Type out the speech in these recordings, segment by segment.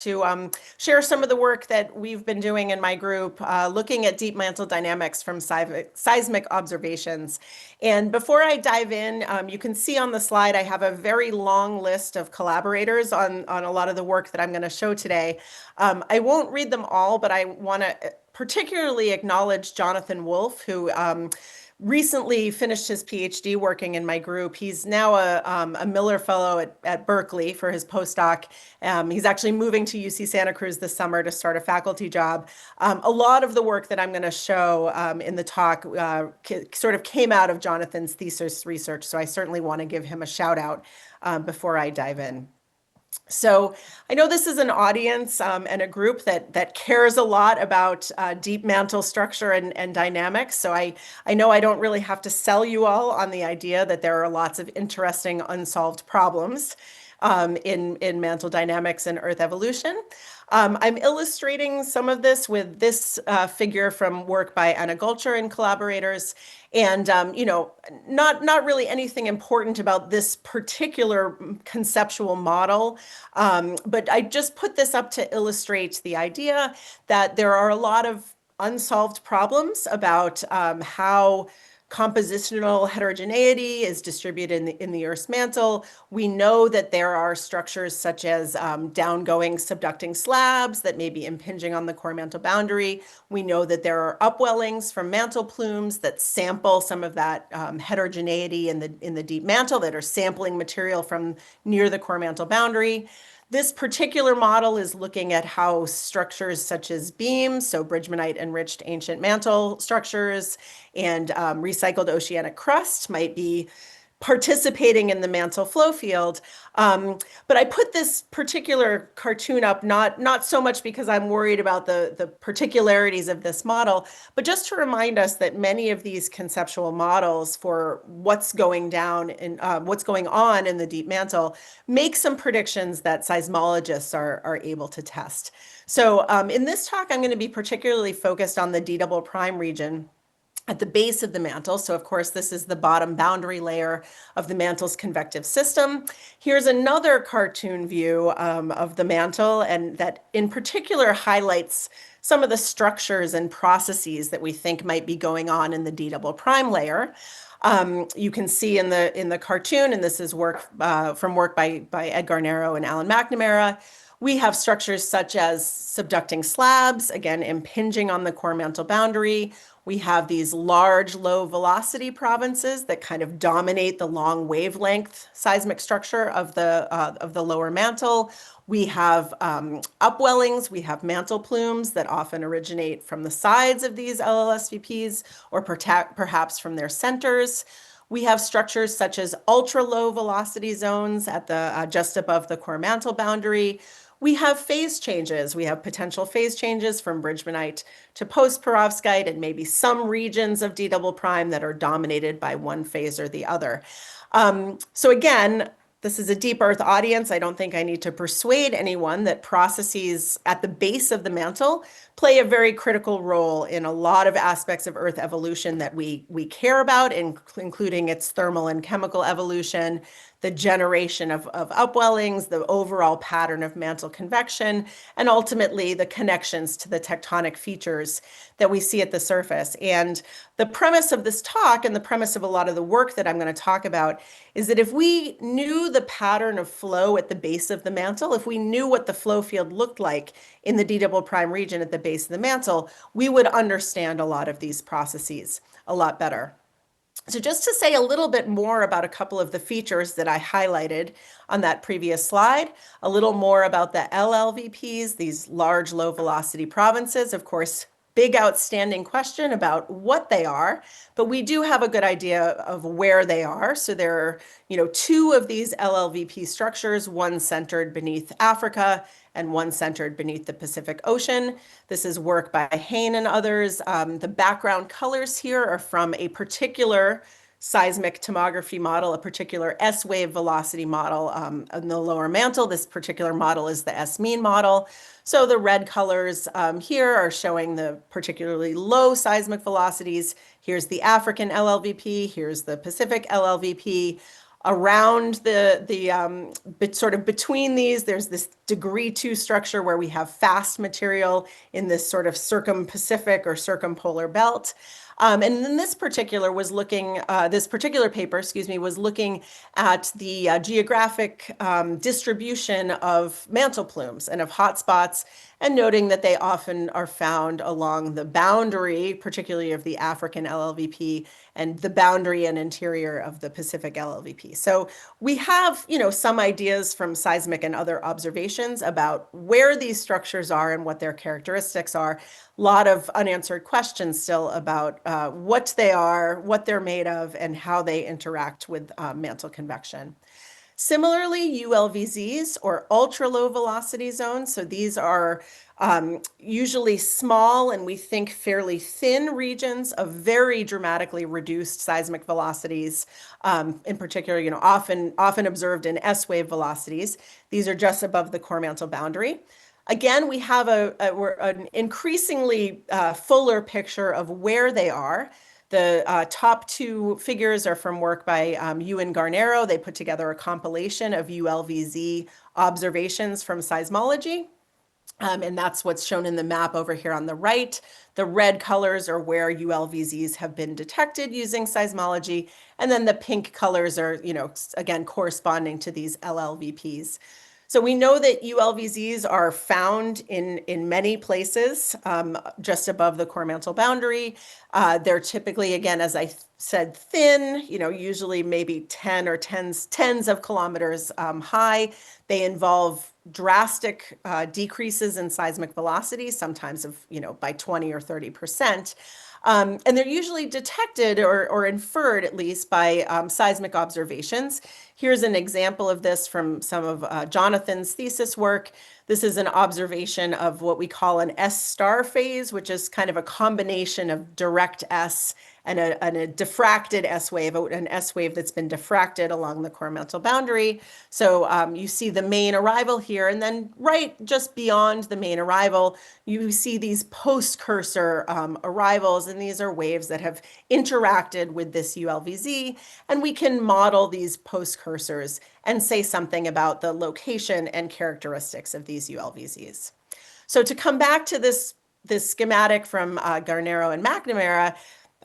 to share some of the work that we've been doing in my group, looking at deep mantle dynamics from seismic observations. And before I dive in, you can see on the slide, I have a very long list of collaborators on a lot of the work that I'm going to show today. I won't read them all, but I want to particularly acknowledge Jonathan Wolf, who recently finished his PhD working in my group. He's now a Miller Fellow at Berkeley for his postdoc. He's actually moving to UC Santa Cruz this summer to start a faculty job. A lot of the work that I'm going to show in the talk sort of came out of Jonathan's thesis research, so I certainly want to give him a shout out before I dive in. So I know this is an audience and a group that cares a lot about deep mantle structure and dynamics. So I know I don't really have to sell you all on the idea that there are lots of interesting unsolved problems in mantle dynamics and Earth evolution. I'm illustrating some of this with this figure from work by Anna Gulcher and collaborators. And, not really anything important about this particular conceptual model, but I just put this up to illustrate the idea that there are a lot of unsolved problems about how compositional heterogeneity is distributed in the Earth's mantle. We know that there are structures such as downgoing subducting slabs that may be impinging on the core mantle boundary. We know that there are upwellings from mantle plumes that sample some of that heterogeneity in the deep mantle, that are sampling material from near the core mantle boundary. This particular model is looking at how structures such as beams, so Bridgmanite enriched ancient mantle structures, and recycled oceanic crust might be participating in the mantle flow field. But I put this particular cartoon up not so much because I'm worried about the particularities of this model, but just to remind us that many of these conceptual models for what's going down and what's going on in the deep mantle make some predictions that seismologists are able to test. So in this talk, I'm going to be particularly focused on the D double prime region at the base of the mantle. So of course, this is the bottom boundary layer of the mantle's convective system. Here's another cartoon view of the mantle, and that in particular highlights some of the structures and processes that we think might be going on in the D double prime layer. You can see in the cartoon, and this is work from work by Ed Garnero and Alan McNamara, we have structures such as subducting slabs, again, impinging on the core mantle boundary. We have these large low velocity provinces that kind of dominate the long wavelength seismic structure of the lower mantle. We have upwellings, we have mantle plumes that often originate from the sides of these LLSVPs or perhaps from their centers. We have structures such as ultra low velocity zones at the just above the core mantle boundary. We have phase changes. We have potential phase changes from Bridgmanite to post-perovskite, and maybe some regions of D double prime that are dominated by one phase or the other. So again, this is a deep Earth audience. I don't think I need to persuade anyone that processes at the base of the mantle play a very critical role in a lot of aspects of Earth evolution that we care about, including its thermal and chemical evolution, the generation of upwellings, the overall pattern of mantle convection, and ultimately the connections to the tectonic features that we see at the surface. And the premise of this talk and the premise of a lot of the work that I'm going to talk about is that if we knew the pattern of flow at the base of the mantle, if we knew what the flow field looked like in the D double prime region at the base of the mantle, we would understand a lot of these processes a lot better. So just to say a little bit more about a couple of the features that I highlighted on that previous slide, a little more about the LLVPs, these large low velocity provinces. Of course, big outstanding question about what they are, but we do have a good idea of where they are. So there are, two of these LLVP structures, one centered beneath Africa and one centered beneath the Pacific Ocean. This is work by Hain and others. The background colors here are from a particular seismic tomography model, a particular S-wave velocity model in the lower mantle. This particular model is the S-mean model. So the red colors here are showing the particularly low seismic velocities. Here's the African LLVP, here's the Pacific LLVP. Around sort of between these, there's this degree 2 structure where we have fast material in this sort of circum-Pacific or circumpolar belt. And then this particular paper, excuse me, was looking at the geographic distribution of mantle plumes and of hotspots, and noting that they often are found along the boundary, particularly of the African LLVP, and the boundary and interior of the Pacific LLVP. So we have, some ideas from seismic and other observations about where these structures are and what their characteristics are. A lot of unanswered questions still about what they are, what they're made of, and how they interact with mantle convection. Similarly, ULVZs, or ultra-low velocity zones, so these are usually small and we think fairly thin regions of very dramatically reduced seismic velocities, in particular, often observed in S-wave velocities. These are just above the core mantle boundary. Again, we have an increasingly fuller picture of where they are. The top two figures are from work by and Garnero. They put together a compilation of ULVZ observations from seismology. And that's what's shown in the map over here on the right. The red colors are where ULVZs have been detected using seismology. And then the pink colors are, again, corresponding to these LLVPs. So we know that ULVZs are found in many places just above the core mantle boundary. They're typically, again, as I said, thin, usually maybe 10 or tens of kilometers high. They involve drastic decreases in seismic velocity, sometimes of, by 20 or 30%. And they're usually detected or inferred, at least, by seismic observations. Here's an example of this from some of Jonathan's thesis work. This is an observation of what we call an S-star phase, which is kind of a combination of direct S and a diffracted S wave, an S wave that's been diffracted along the core mantle boundary. So you see the main arrival here, and then right just beyond the main arrival, you see these post-cursor arrivals, and these are waves that have interacted with this ULVZ, and we can model these post-cursors and say something about the location and characteristics of these ULVZs. So to come back to this schematic from Garnero and McNamara,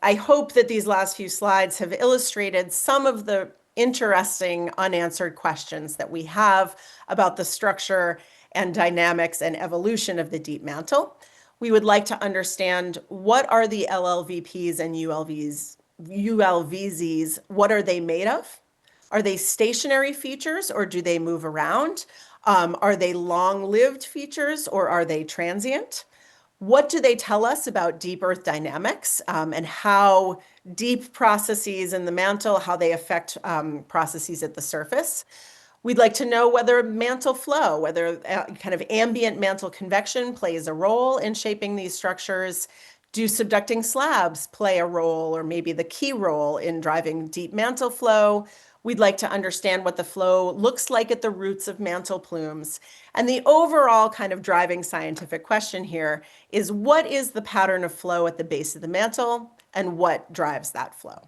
I hope that these last few slides have illustrated some of the interesting unanswered questions that we have about the structure and dynamics and evolution of the deep mantle. We would like to understand, what are the LLVPs and ULVZs, what are they made of? Are they stationary features, or do they move around? Are they long-lived features, or are they transient? What do they tell us about deep Earth dynamics, and how deep processes in the mantle, how they affect processes at the surface? We'd like to know whether mantle flow, whether kind of ambient mantle convection plays a role in shaping these structures. Do subducting slabs play a role, or maybe the key role, in driving deep mantle flow? We'd like to understand what the flow looks like at the roots of mantle plumes. And the overall kind of driving scientific question here is, what is the pattern of flow at the base of the mantle, and what drives that flow?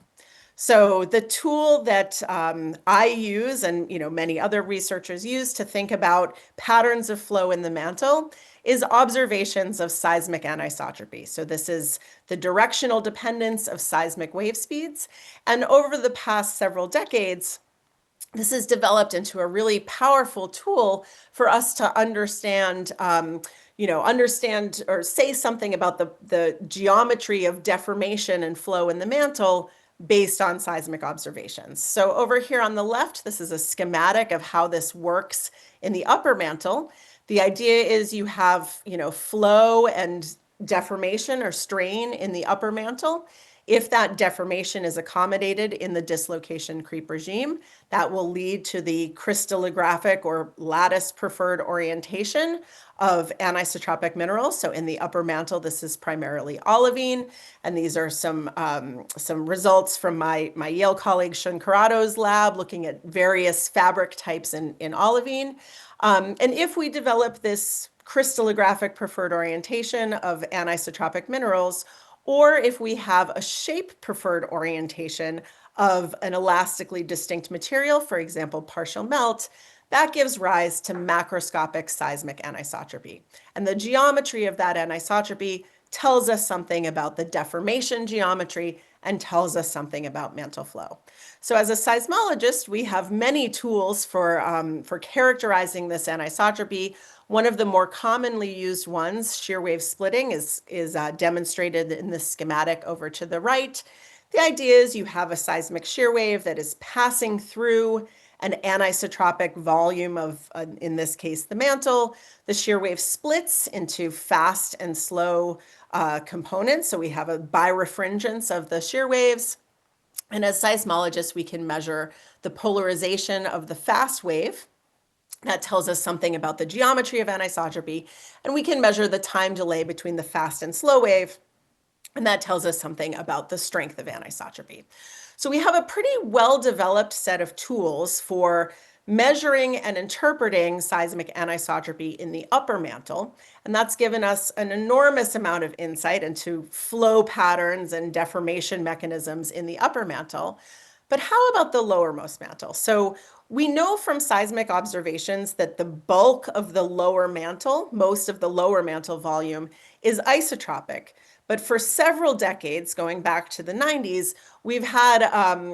So the tool that I use, and many other researchers use to think about patterns of flow in the mantle, is observations of seismic anisotropy. So this is the directional dependence of seismic wave speeds. And over the past several decades, this has developed into a really powerful tool for us to understand or say something about the geometry of deformation and flow in the mantle based on seismic observations. So over here on the left, this is a schematic of how this works in the upper mantle. The idea is you have, flow and deformation or strain in the upper mantle. If that deformation is accommodated in the dislocation creep regime, that will lead to the crystallographic or lattice preferred orientation of anisotropic minerals. So in the upper mantle, this is primarily olivine, and these are some results from my Yale colleague Shun Carado's lab looking at various fabric types in olivine. And if we develop this crystallographic preferred orientation of anisotropic minerals, or if we have a shape preferred orientation of an elastically distinct material, for example, partial melt, that gives rise to macroscopic seismic anisotropy. And the geometry of that anisotropy tells us something about the deformation geometry and tells us something about mantle flow. So as a seismologist, we have many tools for characterizing this anisotropy. One of the more commonly used ones, shear wave splitting, is demonstrated in this schematic over to the right. The idea is you have a seismic shear wave that is passing through an anisotropic volume of, in this case, the mantle. The shear wave splits into fast and slow components. So we have a birefringence of the shear waves. And as seismologists, we can measure the polarization of the fast wave. That tells us something about the geometry of anisotropy. And we can measure the time delay between the fast and slow wave. And that tells us something about the strength of anisotropy. So we have a pretty well-developed set of tools for measuring and interpreting seismic anisotropy in the upper mantle. And that's given us an enormous amount of insight into flow patterns and deformation mechanisms in the upper mantle. But how about the lowermost mantle? So we know from seismic observations that the bulk of the lower mantle, most of the lower mantle volume, is isotropic. But for several decades, going back to the 90s, we've had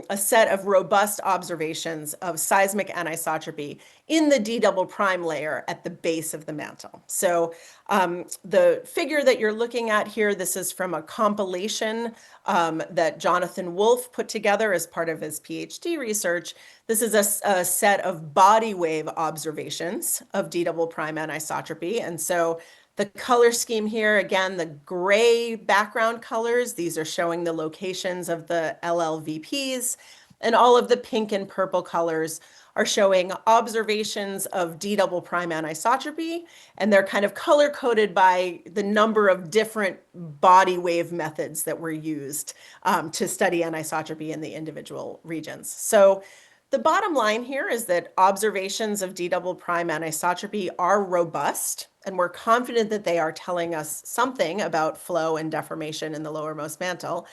a set of robust observations of seismic anisotropy in the D double prime layer at the base of the mantle. So the figure that you're looking at here, this is from a compilation that Jonathan Wolfe put together as part of his PhD research. This is a set of body wave observations of D double prime anisotropy. And so the color scheme here, again, the gray background colors, these are showing the locations of the LLVPs, and all of the pink and purple colors are showing observations of D double prime anisotropy, and they're kind of color-coded by the number of different body wave methods that were used to study anisotropy in the individual regions. So the bottom line here is that observations of D double prime anisotropy are robust, and we're confident that they are telling us something about flow and deformation in the lowermost mantle.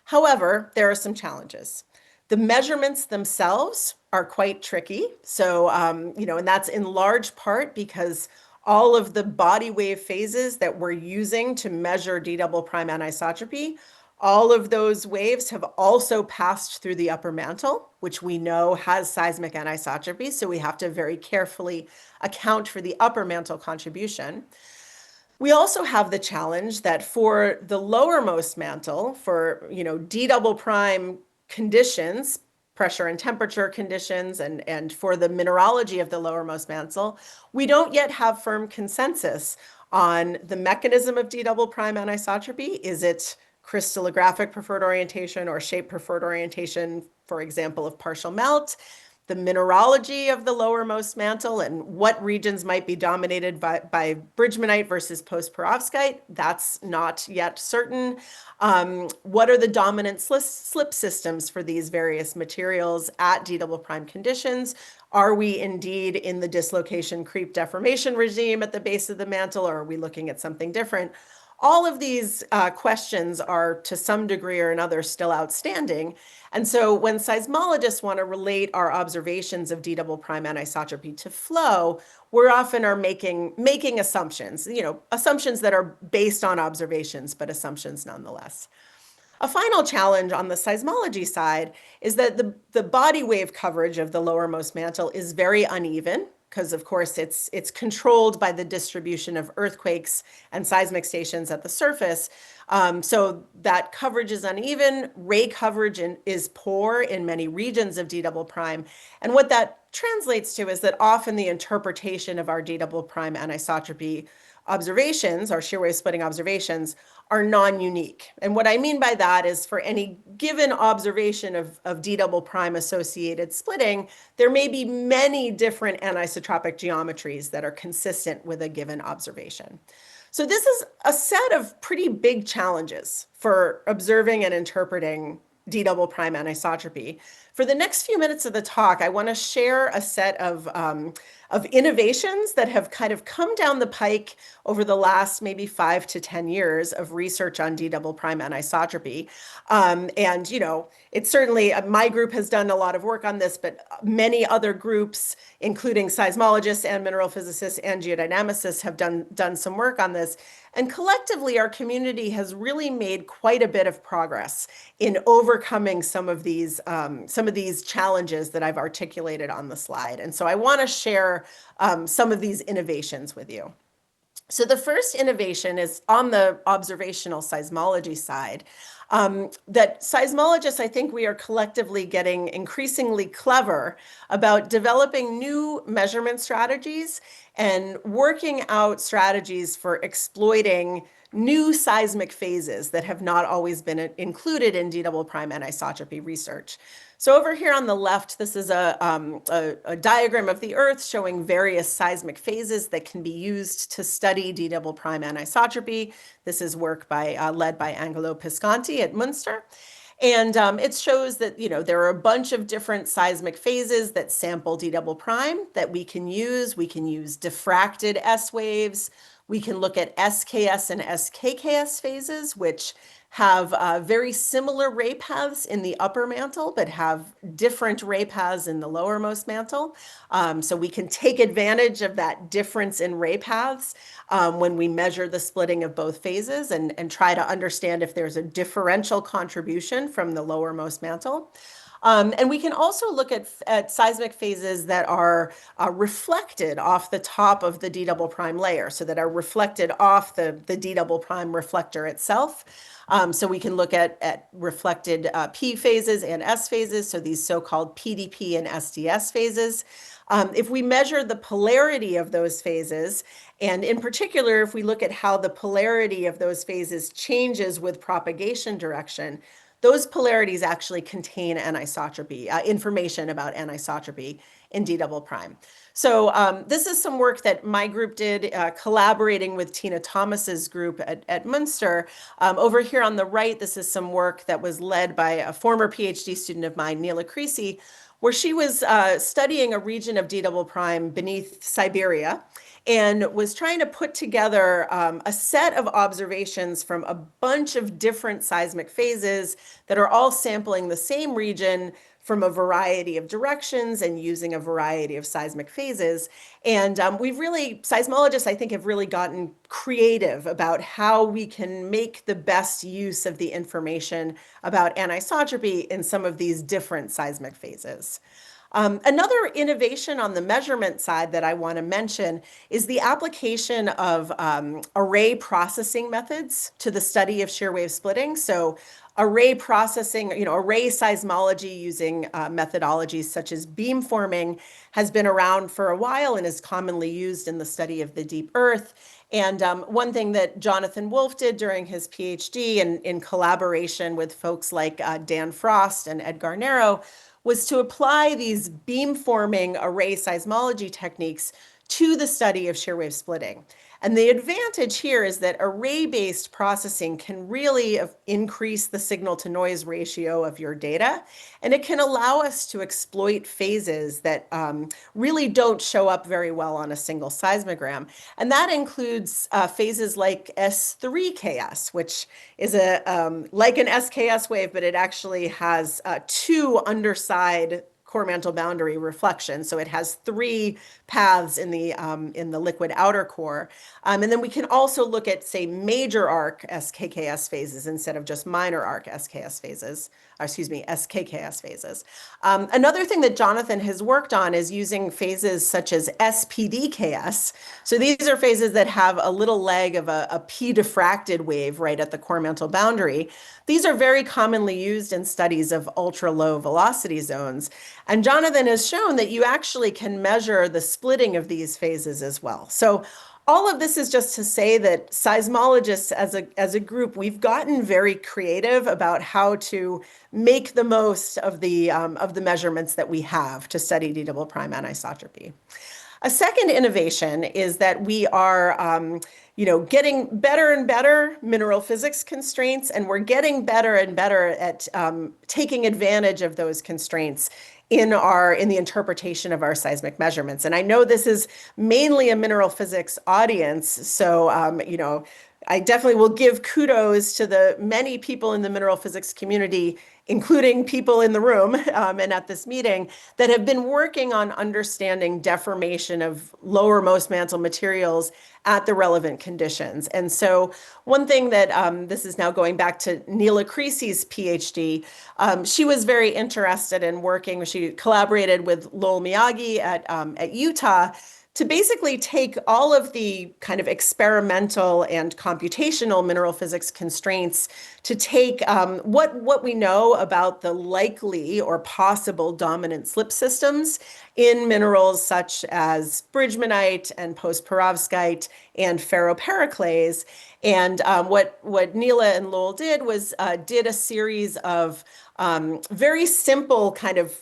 However, there are some challenges. The measurements themselves are quite tricky. So, and that's in large part because all of the body wave phases that we're using to measure D double prime anisotropy, all of those waves have also passed through the upper mantle, which we know has seismic anisotropy. So we have to very carefully account for the upper mantle contribution. We also have the challenge that for the lowermost mantle, for D double prime conditions, pressure and temperature conditions, and for the mineralogy of the lowermost mantle, we don't yet have firm consensus on the mechanism of D double prime anisotropy. Is it crystallographic preferred orientation or shape preferred orientation, for example, of partial melt? The mineralogy of the lowermost mantle and what regions might be dominated by bridgmanite versus post-perovskite, that's not yet certain. What are the dominant slip systems for these various materials at D double prime conditions? Are we indeed in the dislocation creep deformation regime at the base of the mantle, or are we looking at something different? All of these questions are to some degree or another still outstanding. And so when seismologists want to relate our observations of D double prime anisotropy to flow, we're often making assumptions, assumptions that are based on observations, but assumptions nonetheless. A final challenge on the seismology side is that the body wave coverage of the lowermost mantle is very uneven, because of course it's controlled by the distribution of earthquakes and seismic stations at the surface. So that coverage is uneven. Ray coverage is poor in many regions of D double prime. And what that translates to is that often the interpretation of our D double prime anisotropy observations, our shear wave splitting observations, are non-unique. And what I mean by that is for any given observation of D double prime associated splitting, there may be many different anisotropic geometries that are consistent with a given observation. So this is a set of pretty big challenges for observing and interpreting D double prime anisotropy. For the next few minutes of the talk, I want to share a set of innovations that have kind of come down the pike over the last maybe 5 to 10 years of research on D double prime anisotropy. And, it's certainly my group has done a lot of work on this, but many other groups, including seismologists and mineral physicists and geodynamicists, have done some work on this. And collectively, our community has really made quite a bit of progress in overcoming some of these challenges that I've articulated on the slide. And so I want to share some of these innovations with you. So the first innovation is on the observational seismology side. That seismologists, I think we are collectively getting increasingly clever about developing new measurement strategies and working out strategies for exploiting new seismic phases that have not always been included in D double prime anisotropy research. So over here on the left, this is a diagram of the Earth showing various seismic phases that can be used to study D double prime anisotropy. This is work led by Angelo Pisconti at Munster. And it shows that, there are a bunch of different seismic phases that sample D double prime that we can use. We can use diffracted S waves. We can look at SKS and SKKS phases, which have very similar ray paths in the upper mantle, but have different ray paths in the lowermost mantle. So we can take advantage of that difference in ray paths when we measure the splitting of both phases and try to understand if there's a differential contribution from the lowermost mantle. And we can also look at seismic phases that are reflected off the top of the D double prime layer, so that are reflected off the D double prime reflector itself. So we can look at reflected P phases and S phases, so these so-called PDP and SDS phases. If we measure the polarity of those phases, and in particular, if we look at how the polarity of those phases changes with propagation direction, those polarities actually contain anisotropy, information about anisotropy in D double prime. So this is some work that my group did collaborating with Tina Thomas's group at Munster. Over here on the right, this is some work that was led by a former PhD student of mine, Neela Creasy, where she was studying a region of D double prime beneath Siberia and was trying to put together a set of observations from a bunch of different seismic phases that are all sampling the same region from a variety of directions and using a variety of seismic phases. And seismologists, I think, have really gotten creative about how we can make the best use of the information about anisotropy in some of these different seismic phases. Another innovation on the measurement side that I want to mention is the application of array processing methods to the study of shear wave splitting. So array processing, array seismology using methodologies such as beamforming has been around for a while and is commonly used in the study of the deep earth. And one thing that Jonathan Wolf did during his PhD and in collaboration with folks like Dan Frost and Ed Garnero was to apply these beamforming array seismology techniques to the study of shear wave splitting. And the advantage here is that array-based processing can really increase the signal-to-noise ratio of your data, and it can allow us to exploit phases that really don't show up very well on a single seismogram. And that includes phases like S3KS, which is like an SKS wave, but it actually has two underside core mantle boundary reflection. So it has three paths in the liquid outer core. And then we can also look at, say, major arc SKKS phases instead of just minor arc SKS phases, SKKS phases. Another thing that Jonathan has worked on is using phases such as SPDKS. So these are phases that have a little leg of a P diffracted wave right at the core mantle boundary. These are very commonly used in studies of ultra low velocity zones. And Jonathan has shown that you actually can measure the splitting of these phases as well. So all of this is just to say that seismologists as a group, we've gotten very creative about how to make the most of the measurements that we have to study D double prime anisotropy. A second innovation is that we are, getting better and better mineral physics constraints, and we're getting better and better at taking advantage of those constraints in the interpretation of our seismic measurements. And I know this is mainly a mineral physics audience, so I definitely will give kudos to the many people in the mineral physics community, including people in the room and at this meeting, that have been working on understanding deformation of lowermost mantle materials at the relevant conditions. And so one thing that this is now going back to Neela Creasy's PhD, she was very interested in working, she collaborated with Lowell Miyagi at Utah to basically take all of the kind of experimental and computational mineral physics constraints to take what we know about the likely or possible dominant slip systems in minerals such as bridgmanite and postperovskite and ferropericlase. And what Neela and Lowell did was did a series of very simple kind of,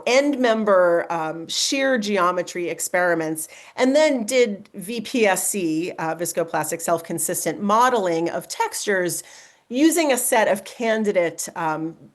end member shear geometry experiments, and then did VPSC, viscoplastic self-consistent modeling of textures using a set of candidate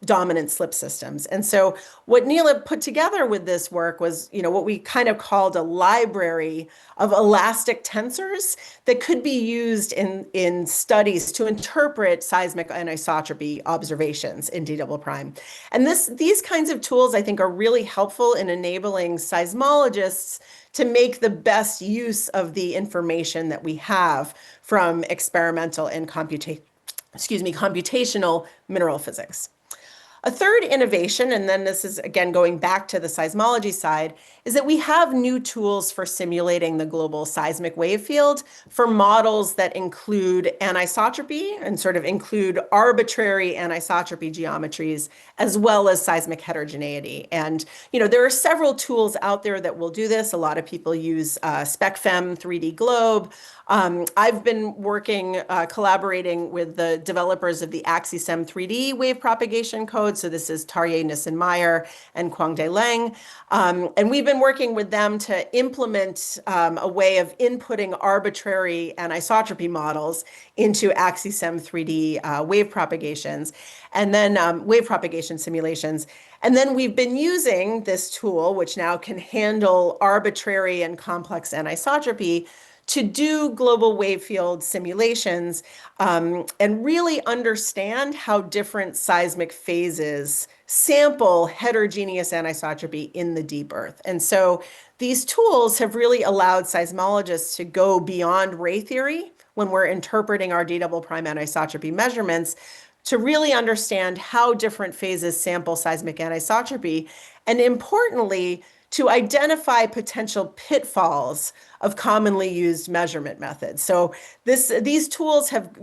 dominant slip systems. And so what Neela put together with this work was, what we kind of called a library of elastic tensors that could be used in studies to interpret seismic anisotropy observations in D double prime. And these kinds of tools, I think, are really helpful in enabling seismologists to make the best use of the information that we have from experimental and computational mineral physics. A third innovation, and then this is again going back to the seismology side, is that we have new tools for simulating the global seismic wave field for models that include anisotropy and sort of include arbitrary anisotropy geometries, as well as seismic heterogeneity. And there are several tools out there that will do this. A lot of people use SpecFem 3D Globe. I've been collaborating with the developers of the AxiSem 3D wave propagation code. So this is Tarye Nissen-Meyer and Kwangdae Leng. And we've been working with them to implement a way of inputting arbitrary anisotropy models into AxiSem 3D wave propagations, and then wave propagation simulations. And then we've been using this tool, which now can handle arbitrary and complex anisotropy, to do global wave field simulations and really understand how different seismic phases sample heterogeneous anisotropy in the deep earth. And so these tools have really allowed seismologists to go beyond ray theory when we're interpreting our D double prime anisotropy measurements to really understand how different phases sample seismic anisotropy, and importantly, to identify potential pitfalls of commonly used measurement methods. So these tools have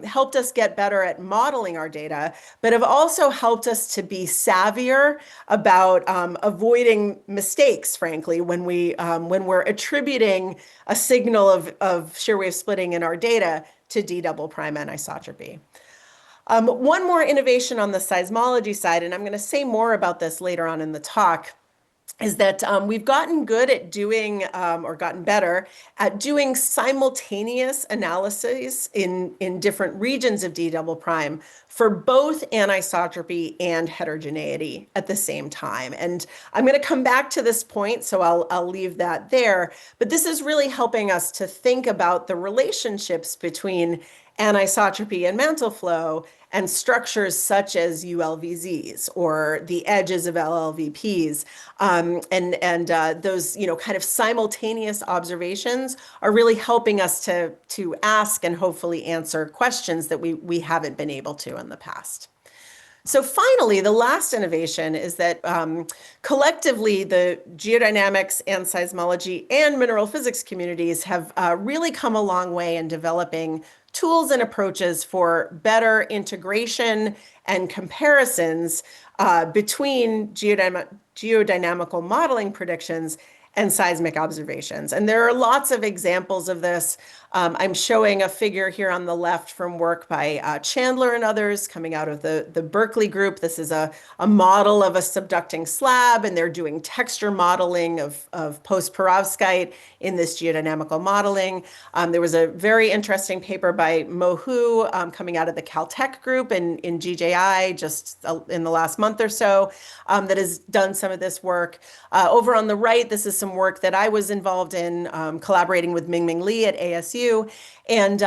helped us get better at modeling our data, but have also helped us to be savvier about avoiding mistakes, frankly, when we're attributing a signal of shear wave splitting in our data to D double prime anisotropy. One more innovation on the seismology side, and I'm going to say more about this later on in the talk, is that we've gotten good at doing, or gotten better at doing simultaneous analyses in different regions of D double prime for both anisotropy and heterogeneity at the same time. And I'm going to come back to this point, so I'll leave that there. But this is really helping us to think about the relationships between anisotropy and mantle flow and structures such as ULVZs or the edges of LLVPs. And those kind of simultaneous observations are really helping us to ask and hopefully answer questions that we haven't been able to in the past. So finally, the last innovation is that collectively, the geodynamics and seismology and mineral physics communities have really come a long way in developing tools and approaches for better integration and comparisons between geodynamical modeling predictions and seismic observations. And there are lots of examples of this. I'm showing a figure here on the left from work by Chandler and others coming out of the Berkeley group. This is a model of a subducting slab, and they're doing texture modeling of post-perovskite in this geodynamical modeling. There was a very interesting paper by Mo Hu coming out of the Caltech group in GJI just in the last month or so that has done some of this work. Over on the right, this is some work that I was involved in collaborating with Mingming Li at ASU. And,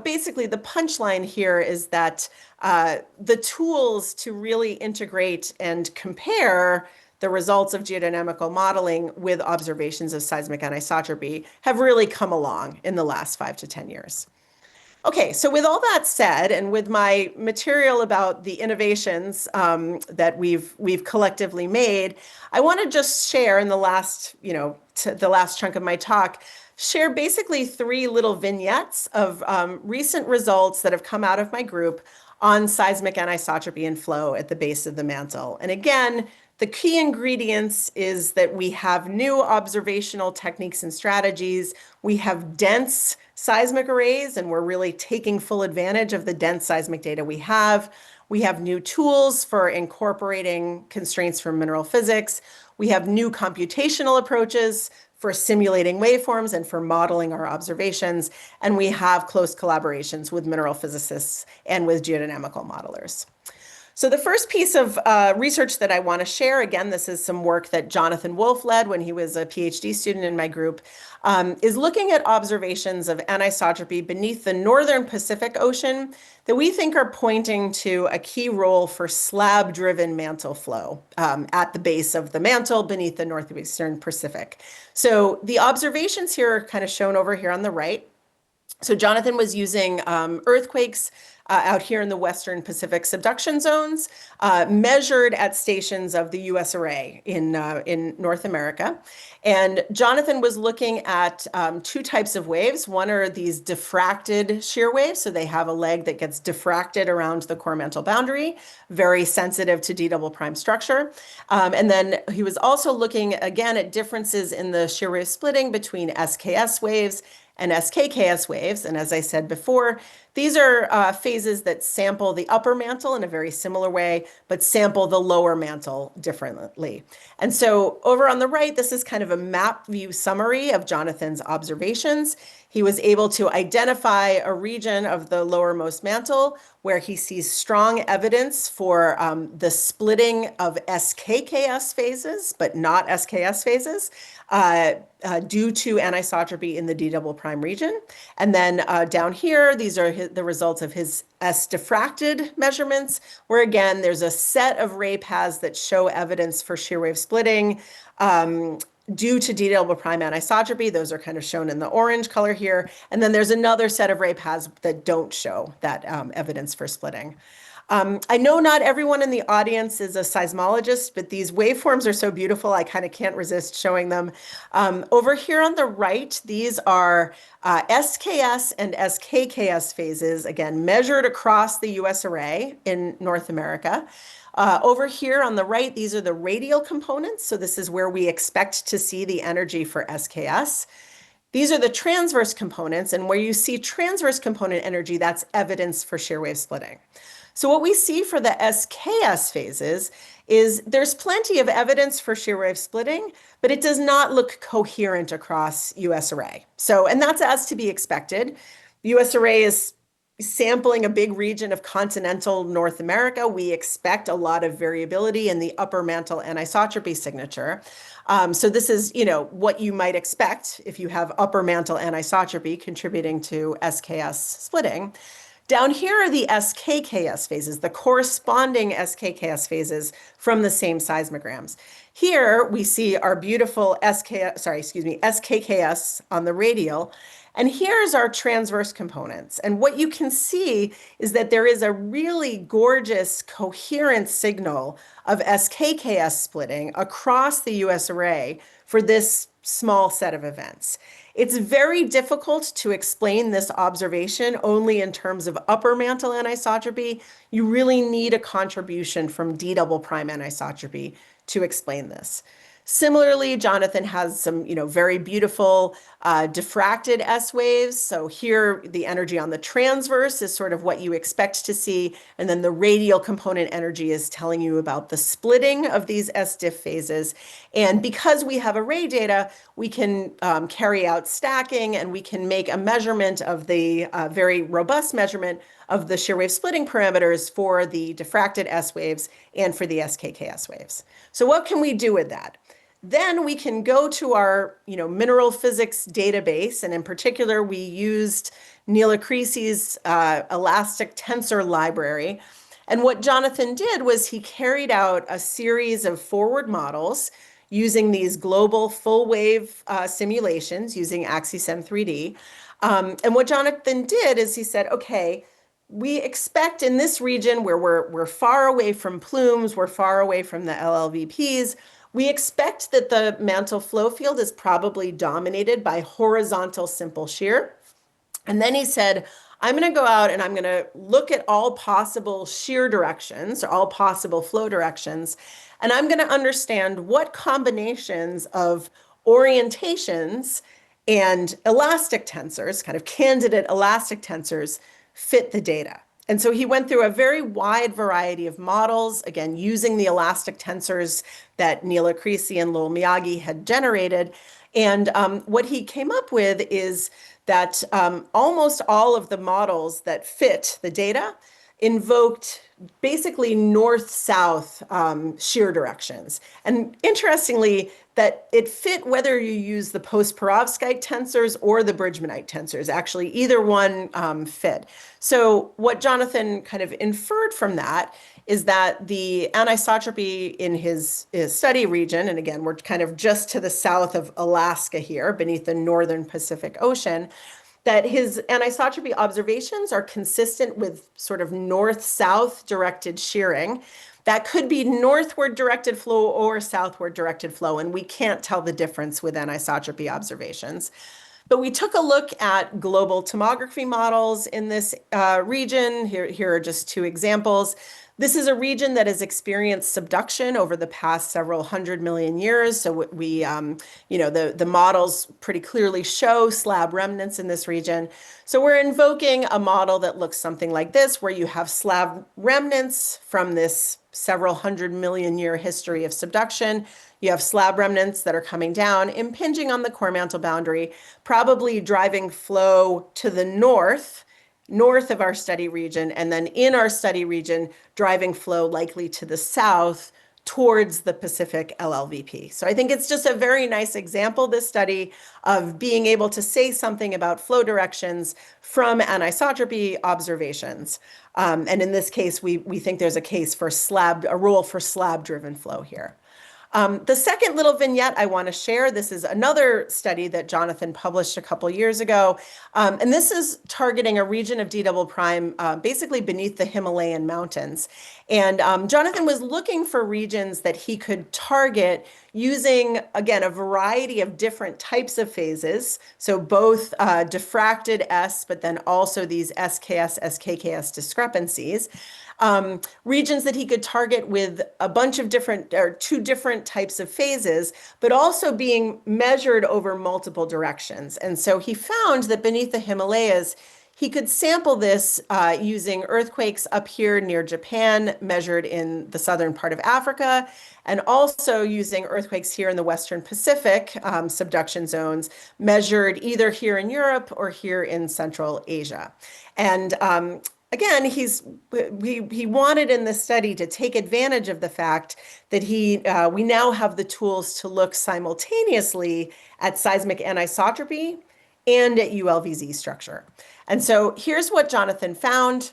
basically the punchline here is that the tools to really integrate and compare the results of geodynamical modeling with observations of seismic anisotropy have really come along in the last 5 to 10 years. Okay, so with all that said, and with my material about the innovations that we've collectively made, I want to just share in the last, the last chunk of my talk, share basically 3 little vignettes of recent results that have come out of my group on seismic anisotropy and flow at the base of the mantle. And again, the key ingredients is that we have new observational techniques and strategies. We have dense seismic arrays, and we're really taking full advantage of the dense seismic data we have. We have new tools for incorporating constraints from mineral physics. We have new computational approaches for simulating waveforms and for modeling our observations. And we have close collaborations with mineral physicists and with geodynamical modelers. So the first piece of research that I want to share, again, this is some work that Jonathan Wolf led when he was a PhD student in my group, is looking at observations of anisotropy beneath the northern Pacific Ocean that we think are pointing to a key role for slab-driven mantle flow at the base of the mantle beneath the northeastern Pacific. So the observations here are kind of shown over here on the right. So Jonathan was using earthquakes out here in the Western Pacific subduction zones, measured at stations of the U.S. array in North America. And Jonathan was looking at 2 types of waves. One are these diffracted shear waves. So they have a leg that gets diffracted around the core mantle boundary, very sensitive to D double prime structure. And then he was also looking again at differences in the shear wave splitting between SKS waves and SKKS waves. And as I said before, these are phases that sample the upper mantle in a very similar way, but sample the lower mantle differently. And so over on the right, this is kind of a map view summary of Jonathan's observations. He was able to identify a region of the lowermost mantle where he sees strong evidence for the splitting of SKKS phases, but not SKS phases, due to anisotropy in the D double prime region. And then down here, these are the results of his S-diffracted measurements, where again, there's a set of ray paths that show evidence for shear wave splitting due to D double prime anisotropy. Those are kind of shown in the orange color here. And then there's another set of ray paths that don't show that evidence for splitting. I know not everyone in the audience is a seismologist, but these waveforms are so beautiful, I kind of can't resist showing them. Over here on the right, these are SKS and SKKS phases, again, measured across the US array in North America. Over here on the right, these are the radial components. So this is where we expect to see the energy for SKS. These are the transverse components, and where you see transverse component energy, that's evidence for shear wave splitting. So what we see for the SKS phases is there's plenty of evidence for shear wave splitting, but it does not look coherent across US array. So, and that's as to be expected. US array is sampling a big region of continental North America. We expect a lot of variability in the upper mantle anisotropy signature. So this is, what you might expect if you have upper mantle anisotropy contributing to SKS splitting. Down here are the SKKS phases, the corresponding SKKS phases from the same seismograms. Here we see our beautiful SKKS on the radial, and here's our transverse components. And what you can see is that there is a really gorgeous coherent signal of SKKS splitting across the US array for this small set of events. It's very difficult to explain this observation only in terms of upper mantle anisotropy. You really need a contribution from D double prime anisotropy to explain this. Similarly, Jonathan has some, very beautiful diffracted S waves. So here, the energy on the transverse is sort of what you expect to see, and then the radial component energy is telling you about the splitting of these S diff phases. And because we have array data, we can carry out stacking, and we can make a measurement of the very robust measurement of the shear wave splitting parameters for the diffracted S waves and for the SKKS waves. So what can we do with that? Then we can go to our, mineral physics database, and in particular, we used Neil Acreesy's elastic tensor library. And what Jonathan did was he carried out a series of forward models using these global full wave simulations using AXISEM 3D. And what Jonathan did is he said, okay, we expect in this region where we're far away from plumes, we're far away from the LLVPs, we expect that the mantle flow field is probably dominated by horizontal simple shear. And then he said, I'm going to go out and I'm going to look at all possible shear directions, or all possible flow directions, and I'm going to understand what combinations of orientations and elastic tensors, kind of candidate elastic tensors, fit the data. And so he went through a very wide variety of models, again, using the elastic tensors that Neil Acreesy and Lowell Miyagi had generated. And what he came up with is that almost all of the models that fit the data invoked basically north-south shear directions. And interestingly, that it fit whether you use the post-Perovskite tensors or the Bridgmanite tensors. Actually, either one fit. So what Jonathan kind of inferred from that is that the anisotropy in his study region, and again, we're kind of just to the south of Alaska here, beneath the northern Pacific Ocean, that his anisotropy observations are consistent with sort of north-south directed shearing. That could be northward directed flow or southward directed flow, and we can't tell the difference with anisotropy observations. But we took a look at global tomography models in this region. Here are just two examples. This is a region that has experienced subduction over the past several 100 million years. So we, the models pretty clearly show slab remnants in this region. So we're invoking a model that looks something like this, where you have slab remnants from this several 100 million-year history of subduction. You have slab remnants that are coming down, impinging on the core mantle boundary, probably driving flow to the north of our study region, and then in our study region, driving flow likely to the south towards the Pacific LLVP. So I think it's just a very nice example, this study, of being able to say something about flow directions from anisotropy observations. And in this case, we think there's a case for a rule for slab-driven flow here. The second little vignette I want to share, this is another study that Jonathan published a couple years ago. And this is targeting a region of D double prime, basically beneath the Himalayan mountains. And Jonathan was looking for regions that he could target using, again, a variety of different types of phases. So both diffracted S, but then also these SKS, SKKS discrepancies. Regions that he could target with a bunch of different, or two different types of phases, but also being measured over multiple directions. And so he found that beneath the Himalayas, he could sample this using earthquakes up here near Japan, measured in the southern part of Africa, and also using earthquakes here in the Western Pacific subduction zones, measured either here in Europe or here in Central Asia. And again, he wanted in this study to take advantage of the fact that we now have the tools to look simultaneously at seismic anisotropy and at ULVZ structure. And so here's what Jonathan found.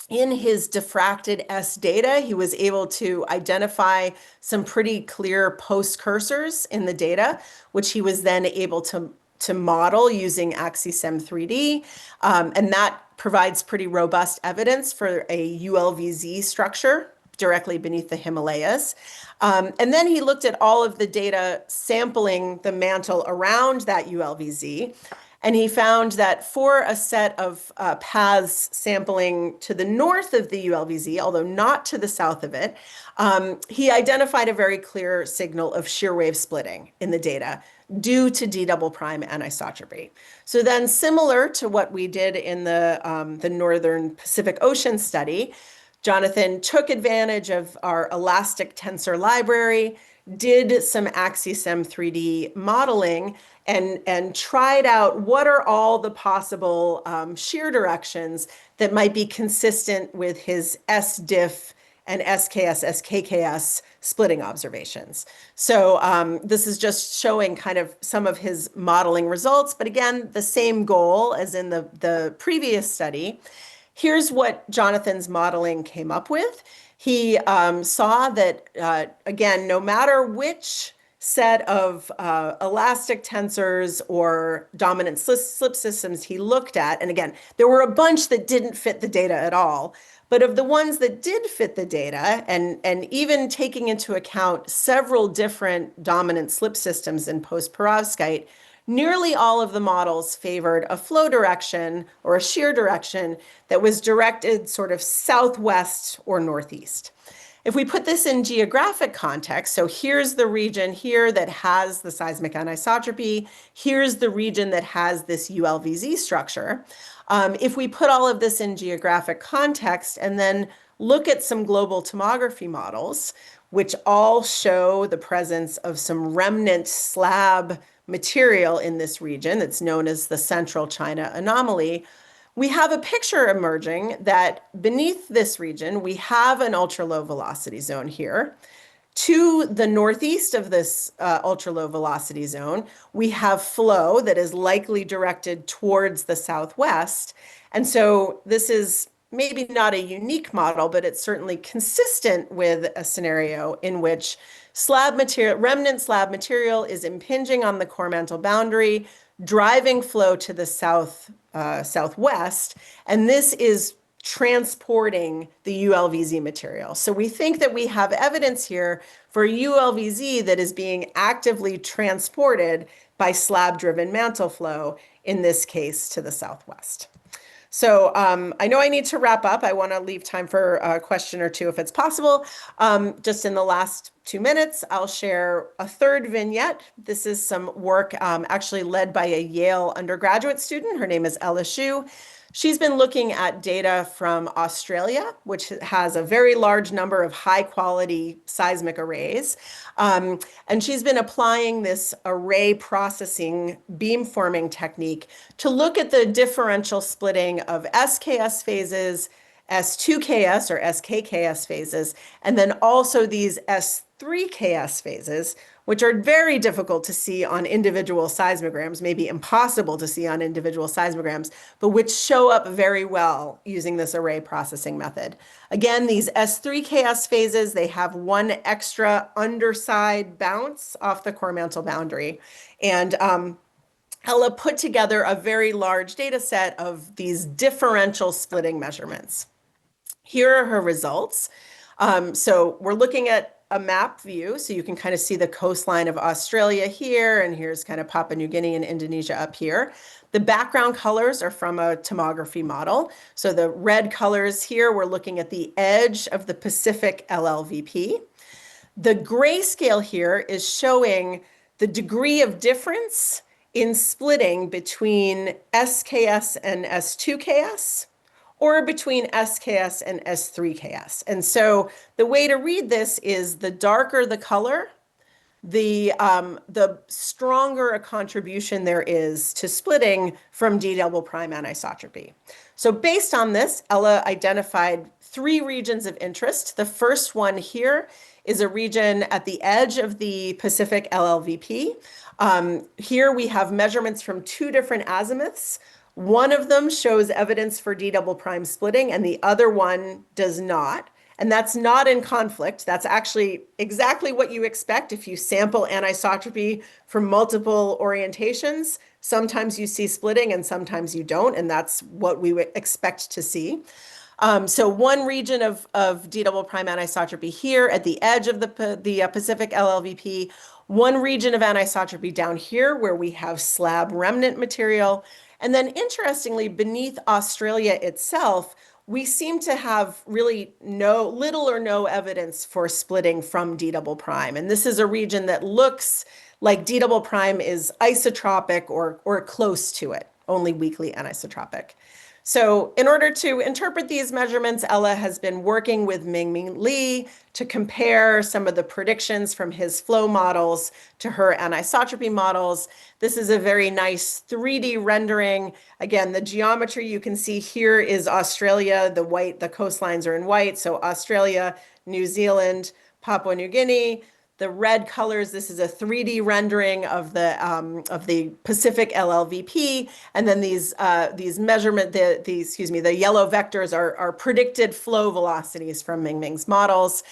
In his diffracted S data, he was able to identify some pretty clear post-cursors in the data, which he was then able to model using AXISEM 3D. And that provides pretty robust evidence for a ULVZ structure directly beneath the Himalayas. And then he looked at all of the data sampling the mantle around that ULVZ. And he found that for a set of paths sampling to the north of the ULVZ, although not to the south of it, he identified a very clear signal of shear wave splitting in the data due to D double prime anisotropy. So then, similar to what we did in the Northern Pacific Ocean study, Jonathan took advantage of our elastic tensor library, did some AxiSem 3D modeling, and tried out what are all the possible shear directions that might be consistent with his SDiff and SKS, SKKS splitting observations. So this is just showing kind of some of his modeling results, but again, the same goal as in the previous study. Here's what Jonathan's modeling came up with. He saw that, again, no matter which set of elastic tensors or dominant slip systems he looked at, and again, there were a bunch that didn't fit the data at all, but of the ones that did fit the data, and even taking into account several different dominant slip systems in post-perovskite, nearly all of the models favored a flow direction or a shear direction that was directed sort of southwest or northeast. If we put this in geographic context, so here's the region here that has the seismic anisotropy, here's the region that has this ULVZ structure. If we put all of this in geographic context and then look at some global tomography models, which all show the presence of some remnant slab material in this region that's known as the Central China anomaly, we have a picture emerging that beneath this region, we have an ultra-low velocity zone here. To the northeast of this ultra-low velocity zone, we have flow that is likely directed towards the southwest. And so this is maybe not a unique model, but it's certainly consistent with a scenario in which remnant slab material is impinging on the core mantle boundary, driving flow to the southwest, and this is transporting the ULVZ material. So we think that we have evidence here for ULVZ that is being actively transported by slab-driven mantle flow, in this case to the southwest. So I know I need to wrap up. I want to leave time for a question or two if it's possible. Just in the last 2 minutes, I'll share a third vignette. This is some work actually led by a Yale undergraduate student. Her name is Ella Xu. She's been looking at data from Australia, which has a very large number of high quality seismic arrays. And she's been applying this array processing beamforming technique to look at the differential splitting of SKS phases, S2KS or SKKS phases, and then also these S3KS phases, which are very difficult to see on individual seismograms, maybe impossible to see on individual seismograms, but which show up very well using this array processing method. Again, these S3KS phases, they have one extra underside bounce off the core mantle boundary. And Ella put together a very large data set of these differential splitting measurements. Here are her results. So we're looking at a map view, so you can kind of see the coastline of Australia here, and here's kind of Papua New Guinea and Indonesia up here. The background colors are from a tomography model. So the red colors here, we're looking at the edge of the Pacific LLVP. The grayscale here is showing the degree of difference in splitting between SKS and S2KS, or between SKS and S3KS. And so the way to read this is the darker the color, the stronger a contribution there is to splitting from D double prime anisotropy. So based on this, Ella identified 3 regions of interest. The first one here is a region at the edge of the Pacific LLVP. Here we have measurements from 2 different azimuths. One of them shows evidence for D double prime splitting and the other one does not. And that's not in conflict. That's actually exactly what you expect if you sample anisotropy from multiple orientations. Sometimes you see splitting and sometimes you don't, and that's what we would expect to see. So one region of D double prime anisotropy here at the edge of the Pacific LLVP, one region of anisotropy down here where we have slab remnant material. And then interestingly, beneath Australia itself, we seem to have really little or no evidence for splitting from D double prime. And this is a region that looks like D double prime is isotropic or close to it, only weakly anisotropic. So in order to interpret these measurements, Ella has been working with Mingming Li to compare some of the predictions from his flow models to her anisotropy models. This is a very nice 3D rendering. Again, the geometry you can see here is Australia. The coastlines are in white. So Australia, New Zealand, Papua New Guinea. The red colors, this is a 3D rendering of the Pacific LLVP, and then these measurement the yellow vectors are predicted flow velocities from Mingming's models.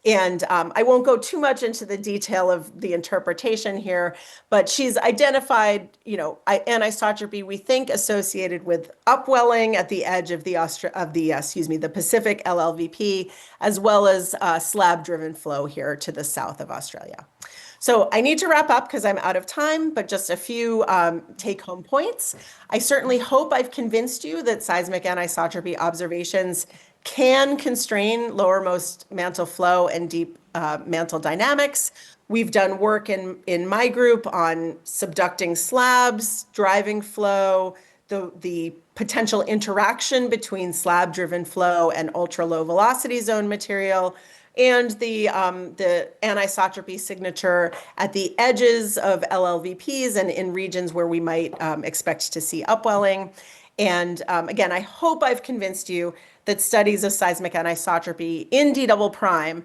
And I won't go too much into the detail of the interpretation here, but she's identified, anisotropy, we think, associated with upwelling at the edge of the Pacific LLVP, as well as slab-driven flow here to the south of Australia. So I need to wrap up because I'm out of time, but just a few take-home points. I certainly hope I've convinced you that seismic anisotropy observations can constrain lowermost mantle flow and deep mantle dynamics. We've done work in my group on subducting slabs, driving flow, the potential interaction between slab-driven flow and ultra-low velocity zone material, and the anisotropy signature at the edges of LLVPs and in regions where we might expect to see upwelling. And again, I hope I've convinced you that studies of seismic anisotropy in D double prime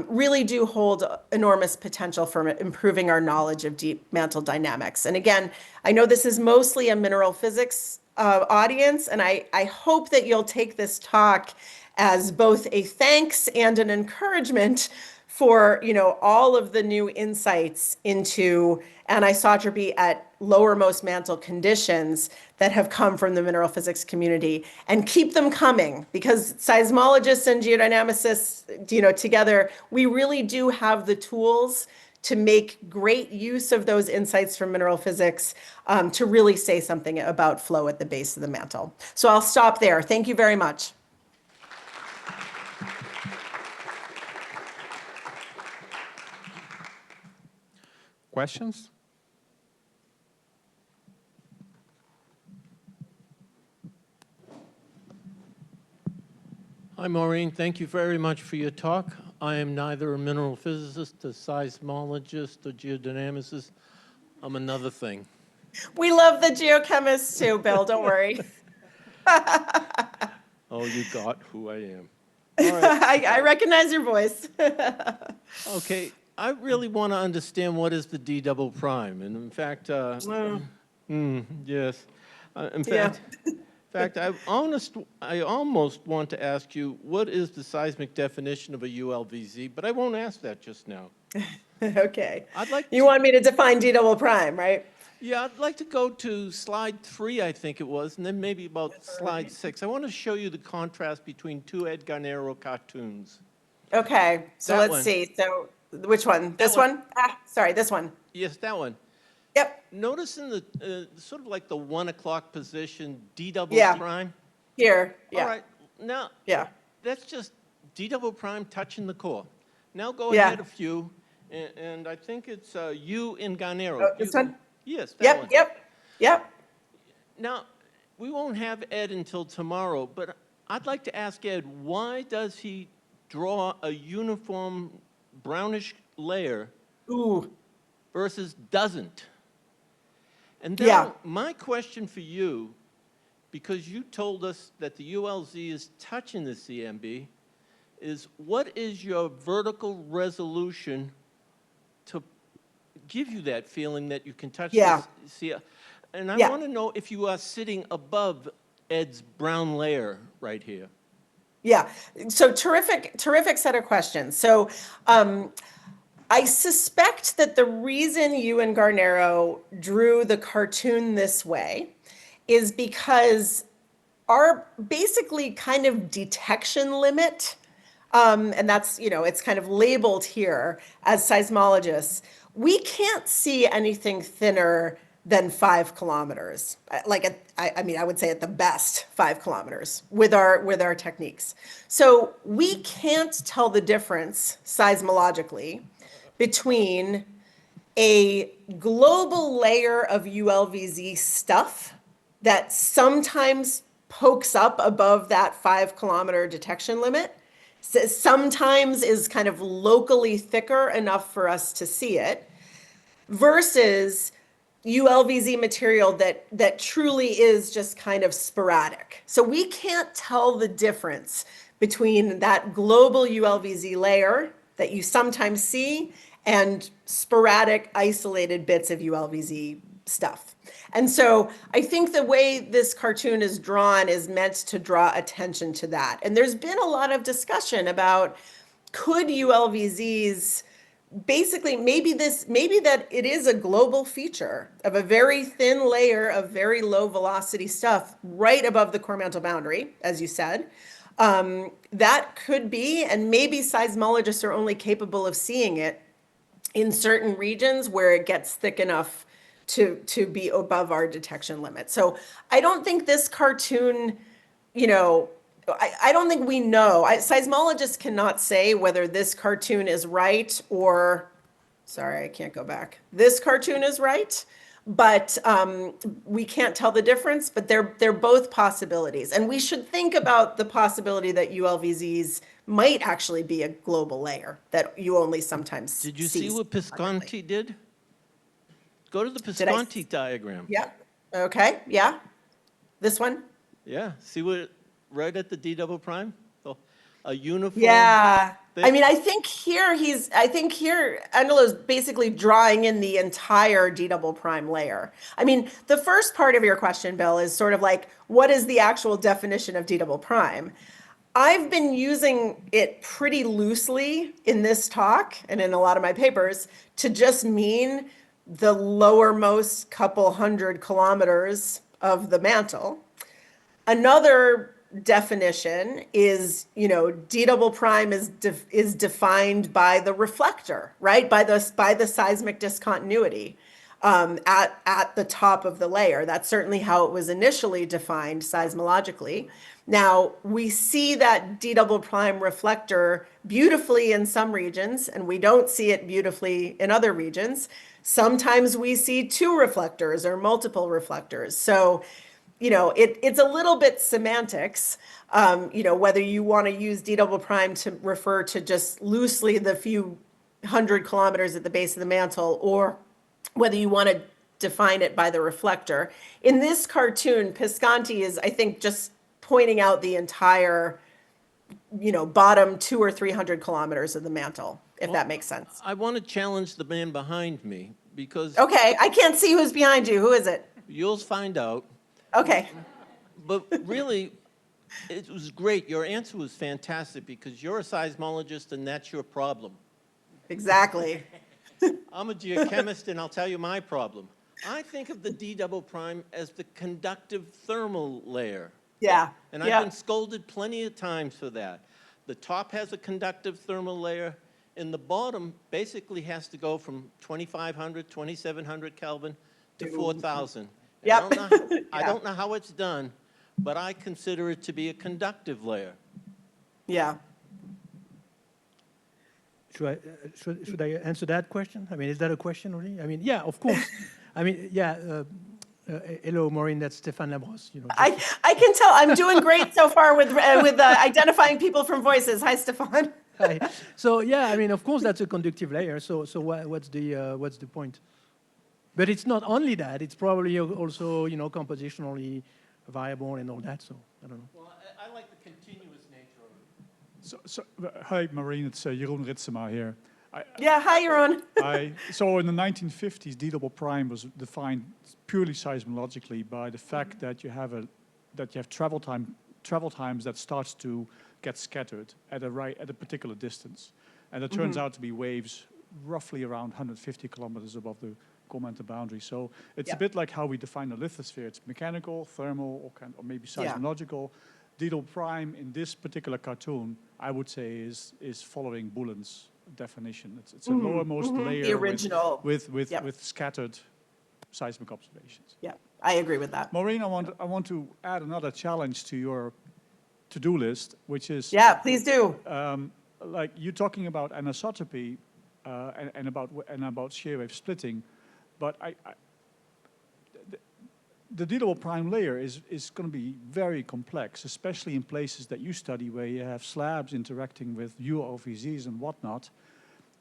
really do hold enormous potential for improving our knowledge of deep mantle dynamics. And again, I know this is mostly a mineral physics audience, and I hope that you'll take this talk as both a thanks and an encouragement for all of the new insights into anisotropy at lowermost mantle conditions that have come from the mineral physics community, and keep them coming, because seismologists and geodynamicists, together, we really do have the tools to make great use of those insights from mineral physics to really say something about flow at the base of the mantle. So I'll stop there. Thank you very much. Questions? Hi, Maureen. Thank you very much for your talk. I am neither a mineral physicist, a seismologist, or geodynamicist. I'm another thing. We love the geochemists too, Bill. Don't worry. Oh, you got who I am. All right. I recognize your voice. Okay, I really want to understand what is the D double prime, and in fact, yes. In fact, I almost want to ask you, what is the seismic definition of a ULVZ? But I won't ask that just now. Okay. You want me to define D double prime, right? Yeah, I'd like to go to slide 3, I think it was, and then maybe about slide 6. I want to show you the contrast between two Ed Garnero cartoons. Okay, so let's see. So which one? This one? Sorry, this one. Yes, that one. Yep. Notice in the sort of like the 1 o'clock position, D double prime. Here. Yeah. All right. Now, that's just D double prime touching the core. Now go ahead a few, and I think it's U in Garnero. Oh, this one? Yes, that one. Yep. Now, we won't have Ed until tomorrow, but I'd like to ask Ed, why does he draw a uniform brownish layer versus doesn't? And then my question for you, because you told us that the ULZ is touching the CMB, is what is your vertical resolution to give you that feeling that you can touch the CMB? And I want to know if you are sitting above Ed's brown layer right here. Yeah, so terrific set of questions. So I suspect that the reason you and Garnero drew the cartoon this way is because our basically kind of detection limit and that's, you know, it's kind of labeled here as seismologists, we can't see anything thinner than 5 kilometers. I mean, I would say at the best 5 kilometers with our techniques. So we can't tell the difference seismologically between a global layer of ULVZ stuff that sometimes pokes up above that 5 kilometer detection limit, sometimes is kind of locally thicker enough for us to see it, versus ULVZ material that truly is just kind of sporadic. So we can't tell the difference between that global ULVZ layer that you sometimes see and sporadic isolated bits of ULVZ stuff. And so I think the way this cartoon is drawn is meant to draw attention to that. And there's been a lot of discussion about, could ULVZs basically, maybe that it is a global feature of a very thin layer of very low velocity stuff right above the core mantle boundary, as you said. That could be, and maybe seismologists are only capable of seeing it in certain regions where it gets thick enough to be above our detection limit. So I don't think this cartoon, you know, I don't think we know. Seismologists cannot say whether this cartoon is right or, sorry, I can't go back. This cartoon is right, but we can't tell the difference, but they're both possibilities. And we should think about the possibility that ULVZs might actually be a global layer that you only sometimes see. Did you see what Pisconti did? Go to the Pisconti diagram. Yeah. Okay. Yeah. This one. Yeah. See what, right at the D double prime? So a uniform. Yeah. thick- I mean, I think here Angelo's basically drawing in the entire D double prime layer. I mean, the first part of your question, Bill, is sort of like, what is the actual definition of D double prime? I've been using it pretty loosely in this talk and in a lot of my papers to just mean the lowermost couple hundred kilometers of the mantle. Another definition is, you know, D double prime is defined by the reflector, right? By the seismic discontinuity at the top of the layer. That's certainly how it was initially defined seismologically. Now, we see that D double prime reflector beautifully in some regions, and we don't see it beautifully in other regions. Sometimes we see 2 reflectors or multiple reflectors. So, you know, it's a little bit semantics, you know, whether you want to use D double prime to refer to just loosely the few 100 kilometers at the base of the mantle, or whether you want to define it by the reflector. In this cartoon, Pisconti is, I think, just pointing out the entire, you know, bottom 200 or 300 kilometers of the mantle, if that makes sense. I want to challenge the man behind me because Okay, I can't see who's behind you. Who is it? you'll find out. Okay. But really, it was great. Your answer was fantastic because you're a seismologist and that's your problem. Exactly. I'm a geochemist and I'll tell you my problem. I think of the D double prime as the conductive thermal layer. Yeah. And yeah. I've been scolded plenty of times for that. The top has a conductive thermal layer, and the bottom basically has to go from 2,500, 2,700 Kelvin to 4,000. Yep. I don't know how it's done, but I consider it to be a conductive layer. Yeah. Should I answer that question? I mean, is that a question really? I mean, yeah, of course. I mean, yeah. Hello, Maureen. That's Stéphane Labrosse. You know. I can tell I'm doing great so far with identifying people from voices. Hi, Stefan. Hi. So yeah, I mean, of course, that's a conductive layer. So what's the point? But it's not only that. It's probably also, you know, compositionally variable and all that. So I don't know. Well, I like the continuous nature of it. So, hi, Maureen. It's Jeroen Ritsema here. Yeah, hi, Jeroen. So in the 1950s, D double prime was defined purely seismologically by the fact that you have travel times that starts to get scattered at a particular distance, and it turns out to be waves roughly around 150 kilometers above the core mantle boundary. So it's a bit like how we define the lithosphere. It's mechanical, thermal, or maybe seismological. D double prime in this particular cartoon, I would say, is following Boolean's definition. It's a lowermost layer The original. with Yep. scattered seismic observations. Yeah, I agree with that. Maureen, I want to add another challenge to your to-do list, which is Yeah, please do. like you talking about anisotropy and about shear wave splitting, but the D double prime layer is going to be very complex, especially in places that you study where you have slabs interacting with UOVZs and whatnot.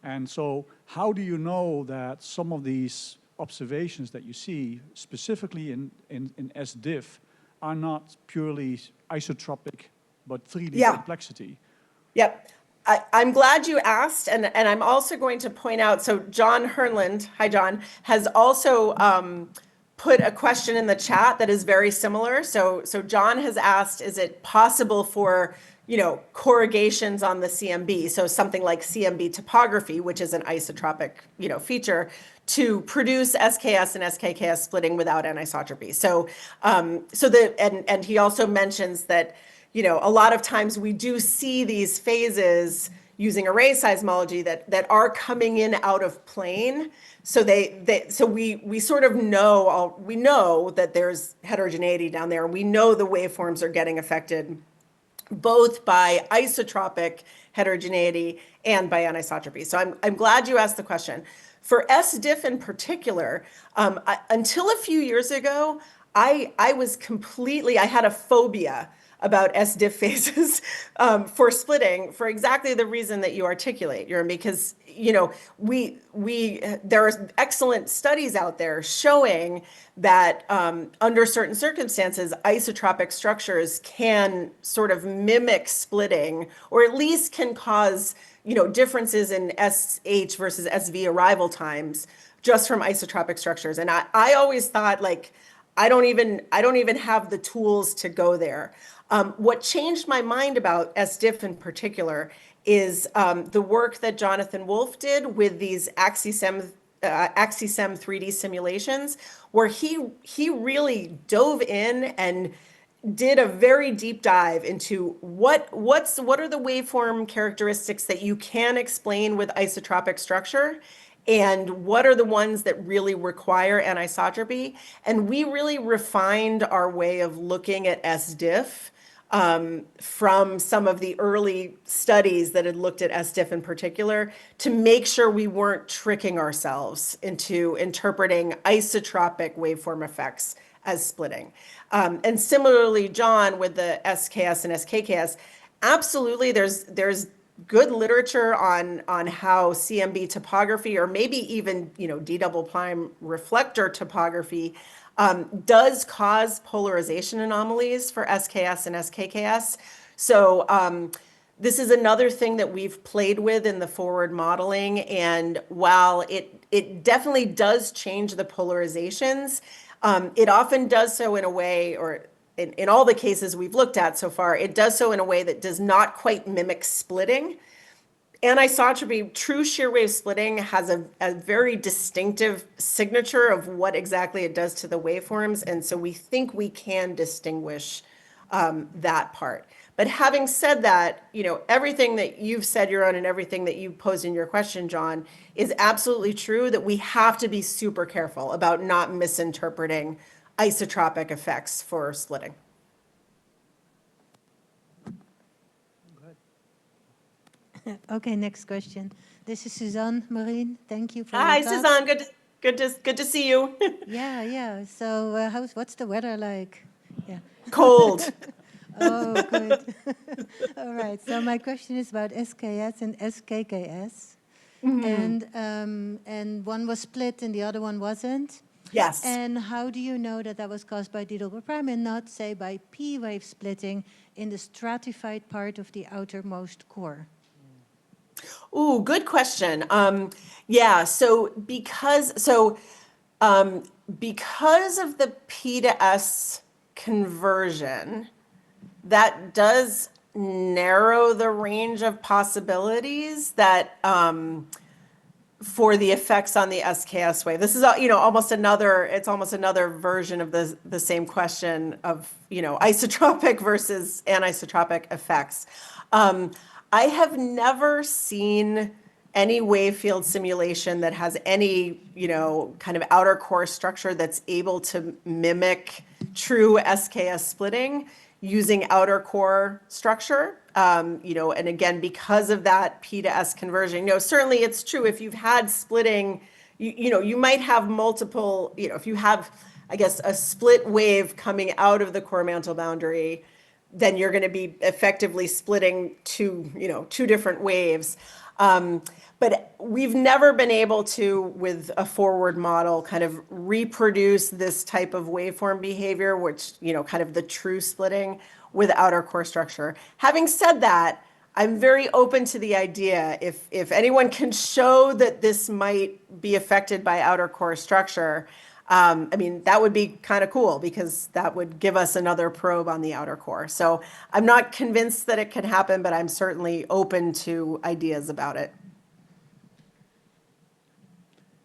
And so how do you know that some of these observations that you see, specifically in SDIF, are not purely isotropic, but 3D Yeah. complexity? Yep. I'm glad you asked, and I'm also going to point out, so John Hernland, hi John, has also put a question in the chat that is very similar. So John has asked, is it possible for, corrugations on the CMB, so something like CMB topography, which is an isotropic, feature, to produce SKS and SKKS splitting without anisotropy. And he also mentions that, a lot of times we do see these phases using array seismology that are coming in out of plane. So we sort of know, we know that there's heterogeneity down there. We know the waveforms are getting affected both by isotropic heterogeneity and by anisotropy. So I'm glad you asked the question. For SDIF in particular, until a few years ago, I had a phobia about SDIF phases for splitting for exactly the reason that you articulate, Jörn, because there are excellent studies out there showing that under certain circumstances, isotropic structures can sort of mimic splitting, or at least can cause differences in SH versus SV arrival times just from isotropic structures. And I always thought, like, I don't even have the tools to go there. What changed my mind about SDIF in particular is the work that Jonathan Wolf did with these AxiSem 3D simulations, where he really dove in and did a very deep dive into what are the waveform characteristics that you can explain with isotropic structure, and what are the ones that really require anisotropy. And we really refined our way of looking at SDIF from some of the early studies that had looked at SDIF in particular, to make sure we weren't tricking ourselves into interpreting isotropic waveform effects as splitting. And similarly, John, with the SKS and SKKS, absolutely, there's good literature on how CMB topography, or maybe even D double prime reflector topography, does cause polarization anomalies for SKS and SKKS. So this is another thing that we've played with in the forward modeling. And while it definitely does change the polarizations, it often does so in a way, or in all the cases we've looked at so far, it does so in a way that does not quite mimic splitting. Anisotropy, true shear wave splitting, has a very distinctive signature of what exactly it does to the waveforms. And so we think we can distinguish that part. But having said that, everything that you've said, Jörn, and everything that you posed in your question, John, is absolutely true, that we have to be super careful about not misinterpreting isotropic effects for splitting. Okay, next question. This is Suzanne, Maureen. Thank you for Hi, your talk. Suzanne. Good to see you. Yeah. So what's the weather like? Yeah. Cold. Oh, good. All right. So my question is about SKS and SKKS. And one was split and the other one wasn't. Yes. And how do you know that was caused by D double prime and not, say, by P wave splitting in the stratified part of the outermost core? Ooh, good question. Yeah, so because of the P to S conversion, that does narrow the range of possibilities that for the effects on the SKS wave. This is, almost another version of the same question of, isotropic versus anisotropic effects. I have never seen any wave field simulation that has any, kind of outer core structure that's able to mimic true SKS splitting using outer core structure. And again, because of that P to S conversion, certainly it's true if you've had splitting, you might have multiple, if you have, I guess, a split wave coming out of the core mantle boundary, then you're going to be effectively splitting two different waves. But we've never been able to, with a forward model, kind of reproduce this type of waveform behavior, which, kind of the true splitting with outer core structure. Having said that, I'm very open to the idea, if anyone can show that this might be affected by outer core structure, that would be kind of cool because that would give us another probe on the outer core. So I'm not convinced that it can happen, but I'm certainly open to ideas about it.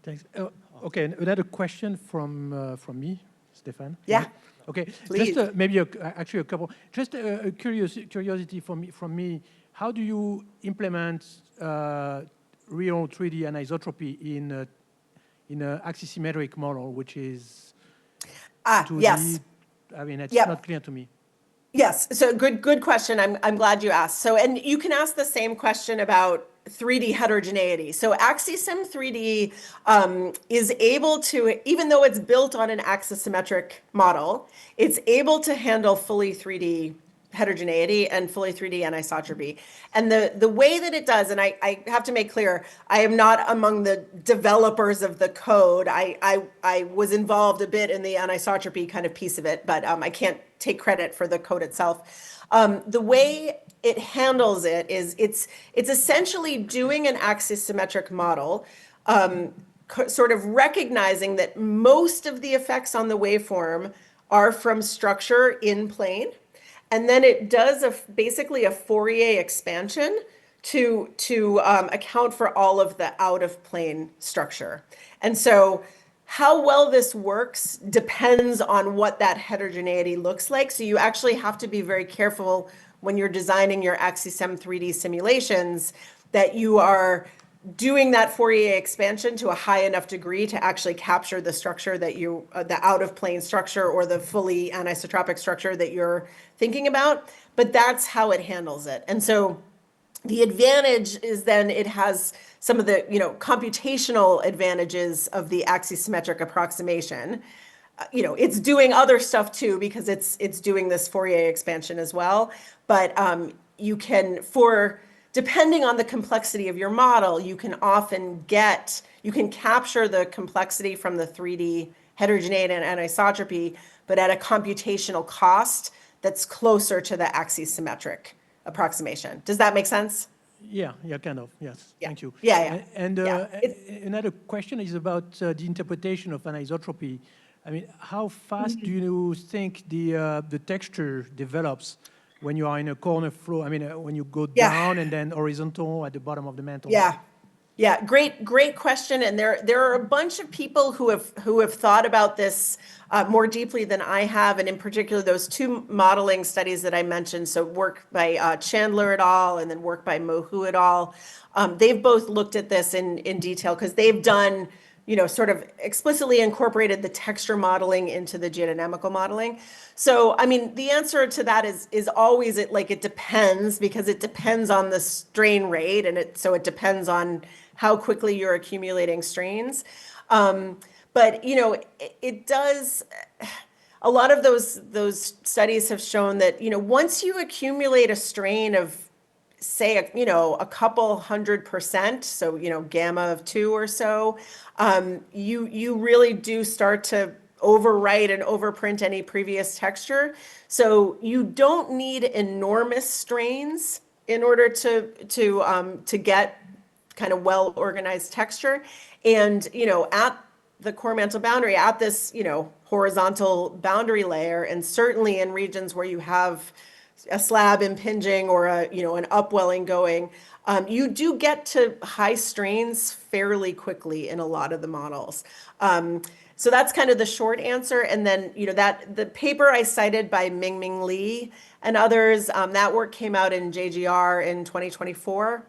Thanks. Okay, another question from me, Stefan. Yeah. Okay, Please. just maybe actually a couple. Just a curiosity from me. How do you implement real 3D anisotropy in a axisymmetric model, which is 2D? Yes. It's Yep. not clear to me. Yes, so good question. I'm glad you asked. So, and you can ask the same question about 3D heterogeneity. So AxiSym 3D is able to, even though it's built on an axisymmetric model, it's able to handle fully 3D heterogeneity and fully 3D anisotropy. And the way that it does, and I have to make clear, I am not among the developers of the code. I was involved a bit in the anisotropy kind of piece of it, but I can't take credit for the code itself. The way it handles it is it's essentially doing an axisymmetric model, sort of recognizing that most of the effects on the waveform are from structure in plane. And then it does basically a Fourier expansion to account for all of the out of plane structure. And so how well this works depends on what that heterogeneity looks like. So you actually have to be very careful when you're designing your AxiSym 3D simulations that you are doing that Fourier expansion to a high enough degree to actually capture the structure that the out of plane structure or the fully anisotropic structure that you're thinking about. But that's how it handles it. And so the advantage is then it has some of the, computational advantages of the axisymmetric approximation. It's doing other stuff too because it's doing this Fourier expansion as well. But you can, depending on the complexity of your model, you can capture the complexity from the 3D heterogeneity and anisotropy, but at a computational cost that's closer to the axisymmetric approximation. Does that make sense? Yeah, kind of, yes. Yeah. Thank you. Yeah. And Yeah. another question is about the interpretation of anisotropy. How fast do you think the texture develops when you are in a corner flow? When you go down and then horizontal at the bottom of the mantle. Yeah. Great question. And there are a bunch of people who have thought about this more deeply than I have, and in particular those two modeling studies that I mentioned. So work by Chandler et al. And then work by Mohu et al. They've both looked at this in detail because they've done, sort of explicitly incorporated the texture modeling into the geodynamical modeling. So, the answer to that is always it depends, because it depends on the strain rate, and so it depends on how quickly you're accumulating strains. But it does. A lot of those studies have shown that once you accumulate a strain of, say, a couple 100%, so gamma of 2 or so, you really do start to overwrite and overprint any previous texture. So you don't need enormous strains in order to get kind of well organized texture. And at the core mantle boundary, at this horizontal boundary layer, and certainly in regions where you have a slab impinging or an upwelling going, you do get to high strains fairly quickly in a lot of the models. So that's kind of the short answer. And then, that the paper I cited by Ming Li and others, that work came out in JGR in 2024.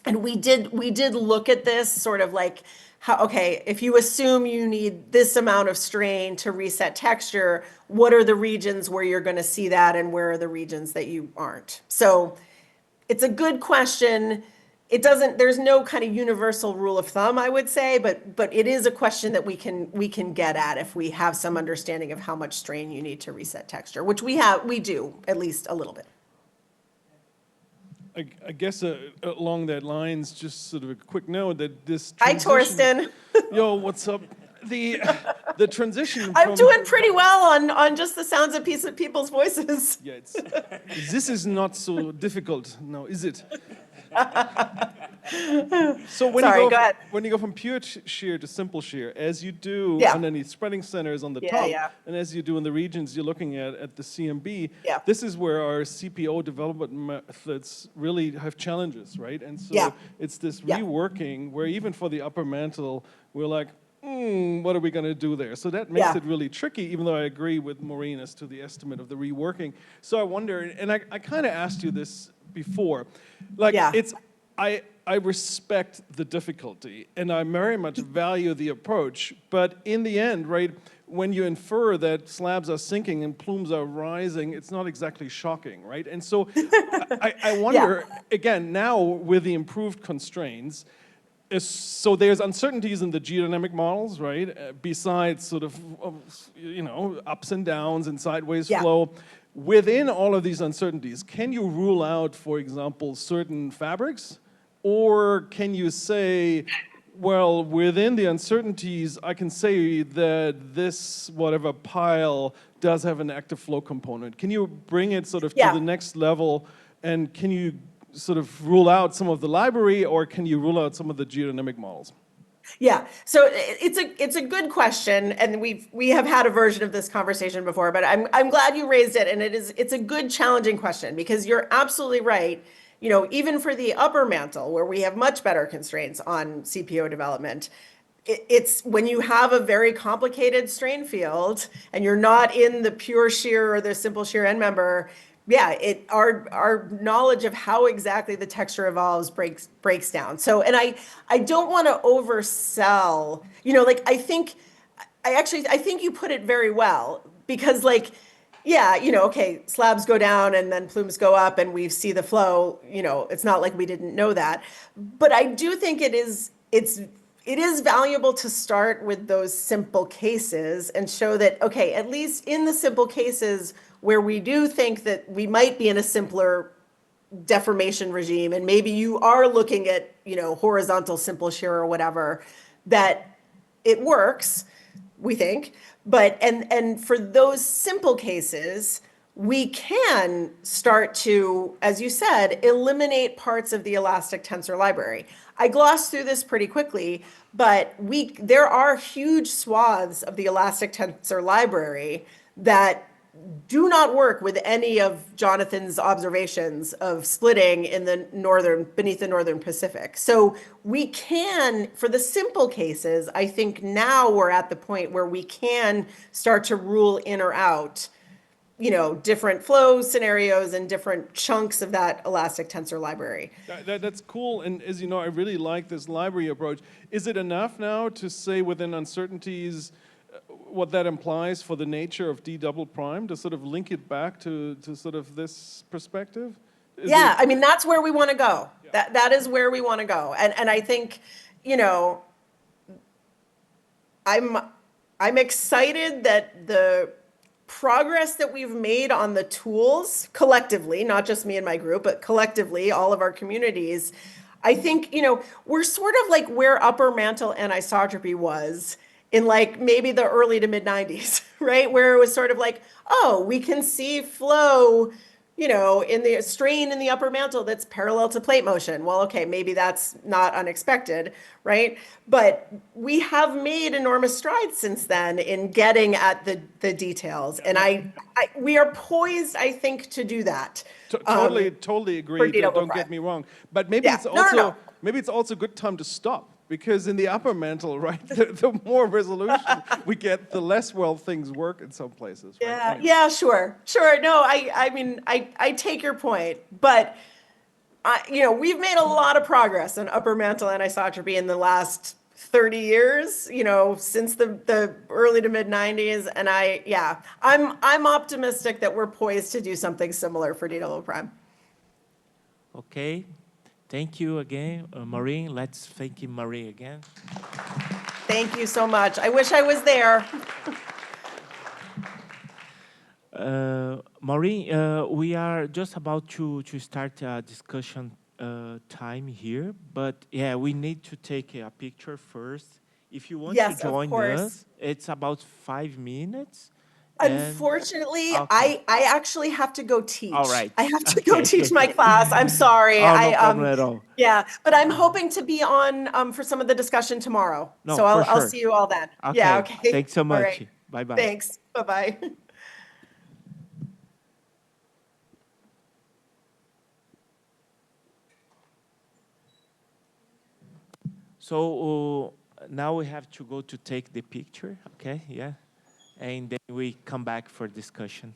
And we did look at this sort of like, okay, if you assume you need this amount of strain to reset texture, what are the regions where you're going to see that and where are the regions that you aren't? So it's a good question. There's no kind of universal rule of thumb, I would say, but it is a question that we can get at if we have some understanding of how much strain you need to reset texture, which we do at least a little bit. I guess along that lines, just sort of a quick note that this Hi, transition- Torsten. Yo, what's up? The transition I'm from- doing pretty well on just the sounds of people's voices. Yeah, this is not so difficult now, is it? So when Sorry, you go ahead. when you go from pure shear to simple shear, as you do Yeah. underneath spreading centers on the Yeah, top, yeah. and as you do in the regions you're looking at the CMB, Yeah. this is where our CPO development methods really have challenges, right? And so Yeah. it's this Yeah. reworking where even for the upper mantle, we're like, what are we going to do there? So that makes Yeah. it really tricky, even though I agree with Maureen as to the estimate of the reworking. So I wonder, and I kind of asked you this before, like Yeah. I respect the difficulty, and I very much value the approach, but in the end, right, when you infer that slabs are sinking and plumes are rising, it's not exactly shocking, right? And so I wonder, again, now with the improved constraints, so there's uncertainties in the geodynamic models, right? Besides sort of, ups and downs and sideways Yeah. flow. Within all of these uncertainties, can you rule out, for example, certain fabrics? Or can you say, well, within the uncertainties, I can say that this whatever pile does have an active flow component. Can you bring it sort of Yeah. to the next level, and can you sort of rule out some of the library, or can you rule out some of the geodynamic models? Yeah, so it's a good question, and we have had a version of this conversation before, but I'm glad you raised it, and it's a good challenging question because you're absolutely right. Even for the upper mantle, where we have much better constraints on CPO development, it's when you have a very complicated strain field and you're not in the pure shear or the simple shear end member. Yeah, our knowledge of how exactly the texture evolves breaks down. So, and I don't want to oversell. I think you put it very well because okay, slabs go down and then plumes go up and we see the flow. It's not like we didn't know that, but I do think it is valuable to start with those simple cases and show that, okay, at least in the simple cases where we do think that we might be in a simpler deformation regime, and maybe you are looking at, horizontal simple shear or whatever, that it works, we think. But, and for those simple cases, we can start to, as you said, eliminate parts of the elastic tensor library. I glossed through this pretty quickly, but there are huge swaths of the elastic tensor library that do not work with any of Jonathan's observations of splitting in beneath the northern Pacific. So we can, for the simple cases, I think now we're at the point where we can start to rule in or out, different flow scenarios and different chunks of that elastic tensor library. That's cool, and as you know, I really like this library approach. Is it enough now to say within uncertainties what that implies for the nature of D double prime, to sort of link it back to sort of this perspective? I mean, that's where we want to go. Yeah. That is where we want to go. And I think, I'm excited that the progress that we've made on the tools collectively, not just me and my group, but collectively, all of our communities, I think, we're sort of like where upper mantle anisotropy was in maybe the early to mid 90s, right? Where it was sort of like, oh, we can see flow in the strain in the upper mantle that's parallel to plate motion. Well, okay, maybe that's not unexpected, right? But we have made enormous strides since then in getting at the details. And we are poised, I think, to do that. Totally agree. Data Don't prime. get me wrong. But maybe Yeah. it's No, also no, no. maybe it's also a good time to stop, because in the upper mantle, right, the more resolution we get, the less well things work in some places. Right? Yeah, Anyway. yeah, sure. No, I mean, I take your point, but we've made a lot of progress in upper mantle anisotropy in the last 30 years, since the early to mid 90s. And I'm optimistic that we're poised to do something similar for d double prime. Okay. Thank you again, Maureen. Let's thank you, Maureen, again. Thank you so much. I wish I was there. Maureen, we are just about to start a discussion time here, but yeah, we need to take a picture first. If you want Yes, to of join course. us, it's about 5 minutes. and- Unfortunately, Okay. I actually have to go teach. All right. I have to go Okay. teach my class. I'm sorry. Oh, no problem at all. Yeah, but I'm hoping to be on for some of the discussion tomorrow. No, So for I'll sure. see you all then. Okay. Yeah, okay. Thanks so All much. right. Bye-bye. Thanks. Bye-bye. So now we have to go to take the picture, okay? Yeah. And then we come back for discussion.